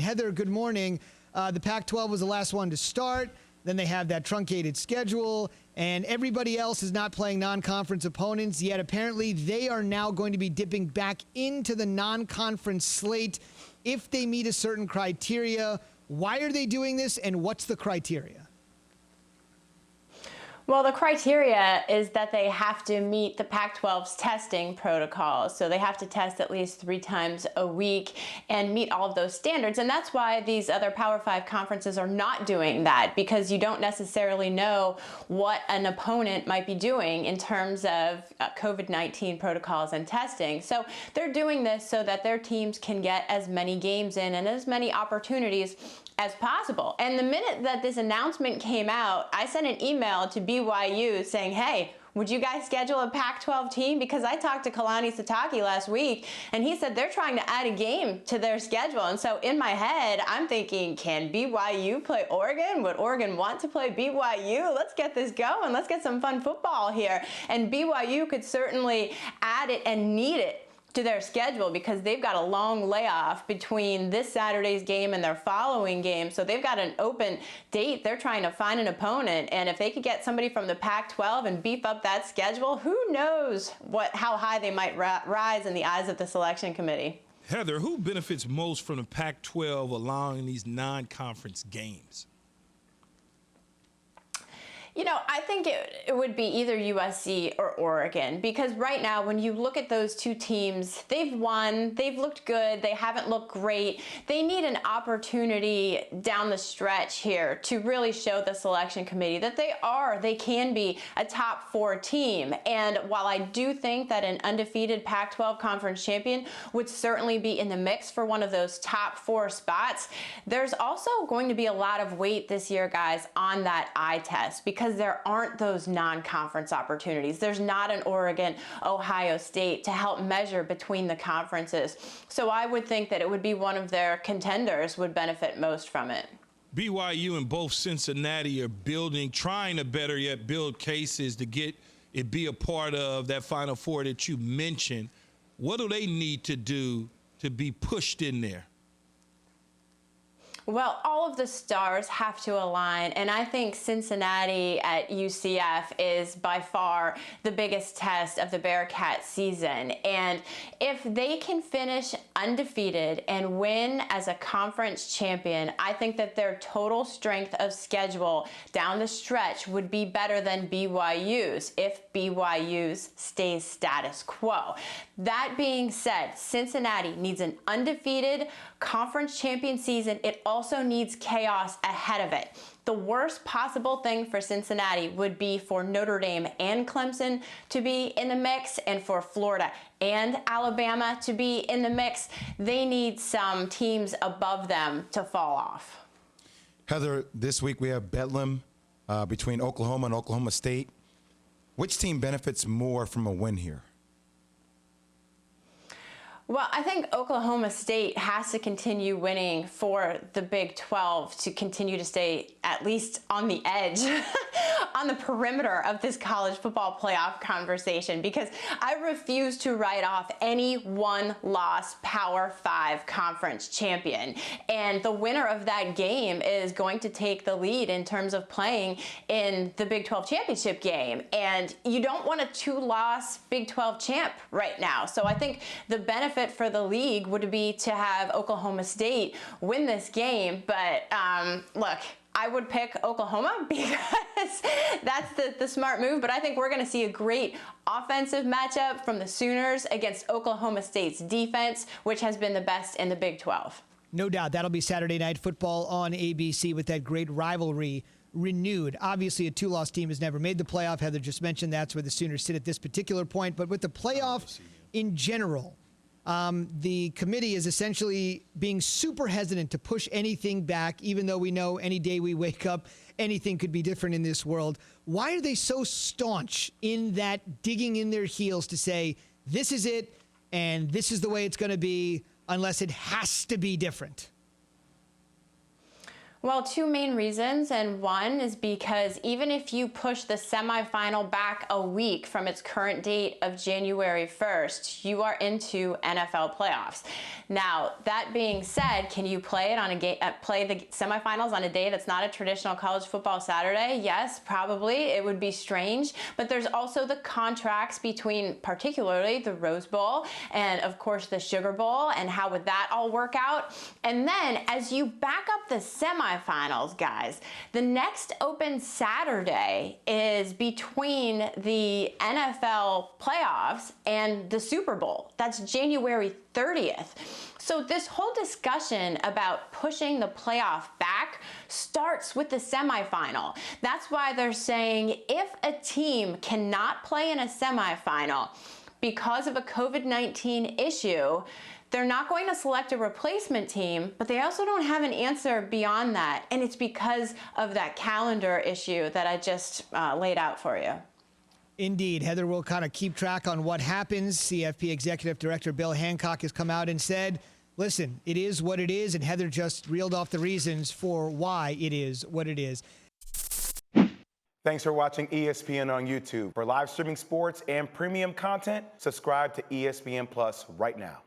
Heather, good morning. The Pac-12 was the last one to start. Then they have that truncated schedule, and everybody else is not playing non-conference opponents, yet apparently they are now going to be dipping back into the non-conference slate if they meet a certain criteria. Why are they doing this, and what's the criteria? Well, the criteria is that they have to meet the Pac-12's testing protocols. So they have to test at least 3 times a week and meet all of those standards. And that's why these other Power 5 conferences are not doing that, because you don't necessarily know what an opponent might be doing in terms of COVID-19 protocols and testing. So they're doing this so that their teams can get as many games in and as many opportunities as possible. And the minute that this announcement came out, I sent an email to BYU saying, hey, would you guys schedule a Pac-12 team? Because I talked to Kalani Sitake last week, and he said they're trying to add a game to their schedule. And so in my head, I'm thinking, can BYU play Oregon? Would Oregon want to play BYU? Let's get this going. Let's get some fun football here. And BYU could certainly add it and need it to their schedule, because they've got a long layoff between this Saturday's game and their following game. So they've got an open date. They're trying to find an opponent. And if they could get somebody from the Pac-12 and beef up that schedule, who knows how high they might rise in the eyes of the selection committee. Heather, who benefits most from the Pac-12 allowing these non-conference games? You know, I think it would be either USC or Oregon, because right now when you look at those two teams, they've won, they've looked good, they haven't looked great. They need an opportunity down the stretch here to really show the selection committee that they can be a top 4 team. And while I do think that an undefeated Pac-12 conference champion would certainly be in the mix for one of those top 4 spots, there's also going to be a lot of weight this year, guys, on that eye test, because there aren't those non-conference opportunities. There's not an Oregon, Ohio State to help measure between the conferences. So I would think that it would be one of their contenders would benefit most from it. BYU and both Cincinnati are trying to better yet build cases to get it be a part of that Final Four that you mentioned. What do they need to do to be pushed in there? Well, all of the stars have to align, and I think Cincinnati at UCF is by far the biggest test of the Bearcats season. And if they can finish undefeated and win as a conference champion, I think that their total strength of schedule down the stretch would be better than BYU's if BYU's stays status quo. That being said, Cincinnati needs an undefeated conference champion season. It also needs chaos ahead of it. The worst possible thing for Cincinnati would be for Notre Dame and Clemson to be in the mix, and for Florida and Alabama to be in the mix. They need some teams above them to fall off. Heather, this week we have Bedlam between Oklahoma and Oklahoma State. Which team benefits more from a win here? Well, I think Oklahoma State has to continue winning for the Big 12 to continue to stay at least on the edge, on the perimeter of this college football playoff conversation, because I refuse to write off any one-loss Power 5 conference champion. And the winner of that game is going to take the lead in terms of playing in the Big 12 championship game. And you don't want a 2-loss Big 12 champ right now. So I think the benefit for the league would be to have Oklahoma State win this game. But look, I would pick Oklahoma because that's the smart move. But I think we're going to see a great offensive matchup from the Sooners against Oklahoma State's defense, which has been the best in the Big 12. No doubt. That'll be Saturday Night Football on ABC with that great rivalry renewed. Obviously, a 2-loss team has never made the playoff. Heather just mentioned that's where the Sooners sit at this particular point. But with the playoff in general, the committee is essentially being super hesitant to push anything back, even though we know any day we wake up, anything could be different in this world. Why are they so staunch in that digging in their heels to say, this is it, and this is the way it's going to be, unless it has to be different? Well, two main reasons, and one is because even if you push the semifinal back a week from its current date of January 1st, you are into NFL playoffs. Now, that being said, can you play it on play the semifinals on a day that's not a traditional college football Saturday? Yes, probably. It would be strange, but there's also the contracts between particularly the Rose Bowl and of course the Sugar Bowl, and how would that all work out? And then as you back up the semifinals, guys, the next open Saturday is between the NFL playoffs and the Super Bowl. That's January 30th. So this whole discussion about pushing the playoff back starts with the semifinal. That's why they're saying if a team cannot play in a semifinal because of a COVID-19 issue, they're not going to select a replacement team, but they also don't have an answer beyond that. And it's because of that calendar issue that I just laid out for you. Indeed. Heather will kind of keep track on what happens. CFP Executive Director Bill Hancock has come out and said, listen, it is what it is. And Heather just reeled off the reasons for why it is what it is. Thanks for watching ESPN on YouTube. For live streaming sports and premium content, subscribe to ESPN Plus right now.